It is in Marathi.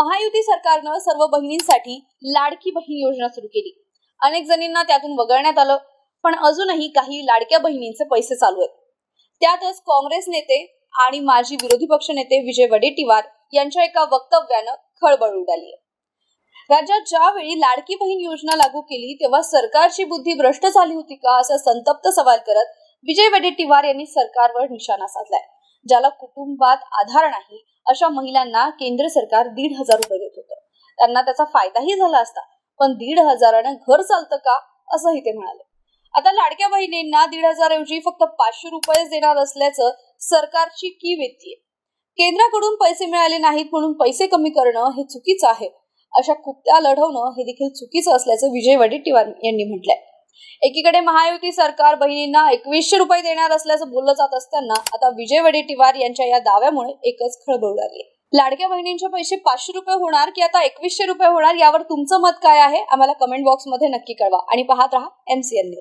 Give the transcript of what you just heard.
महायुती सरकारनं सर्व बहिणींसाठी लाडकी बहीण योजना सुरू केली। अनेक जणींना त्यातून वगळण्यात आलं, पण अजूनही काही लाडक्या बहिणींचे पैसे चालू आहेत। त्यातच काँग्रेस नेते आणि माजी विरोधी पक्षनेते विजय वडेट्टीवार यांच्या एका वक्तव्यानं खळबळ उडाली आहे। राज्यात ज्यावेळी लाडकी बहीण योजना लागू केली तेव्हा सरकारची बुद्धी भ्रष्ट झाली होती का, असा संतप्त सवाल करत विजय वडेट्टीवार यांनी सरकारवर निशाणा साधलाय। ज्याला कुटुंबात आधार नाही अशा महिलांना केंद्र सरकार 1,500 रुपये देत होतं। त्यांना त्याचा फायदाही झाला असता, पण 1,500 घर चालतं का, असंही ते म्हणाले। आता लाडक्या बहिणींना 1,500 ऐवजी फक्त 500 रुपये देणार असल्याचं सरकारची कीव येतेय। केंद्राकडून पैसे मिळाले नाहीत म्हणून पैसे कमी करणं हे चुकीचं आहे। अशा कुत्या लढवणं हे देखील चुकीचं असल्याचं विजय वडेट्टीवार यांनी म्हटलंय। एकीकडे महायुती सरकार बहिणींना 2100 रुपये देणार असल्याचं बोललं जात असताना आता विजय वडेट्टीवार यांच्या या दाव्यामुळे एकच खळबळ उडाली आहे। लाडक्या बहिणींचे पैसे 500 रुपये होणार की आता 2100 रुपये होणार, यावर तुमचं मत काय आहे आम्हाला कमेंट बॉक्स मध्ये नक्की कळवा आणि पाहत रहा MCN न्यूज।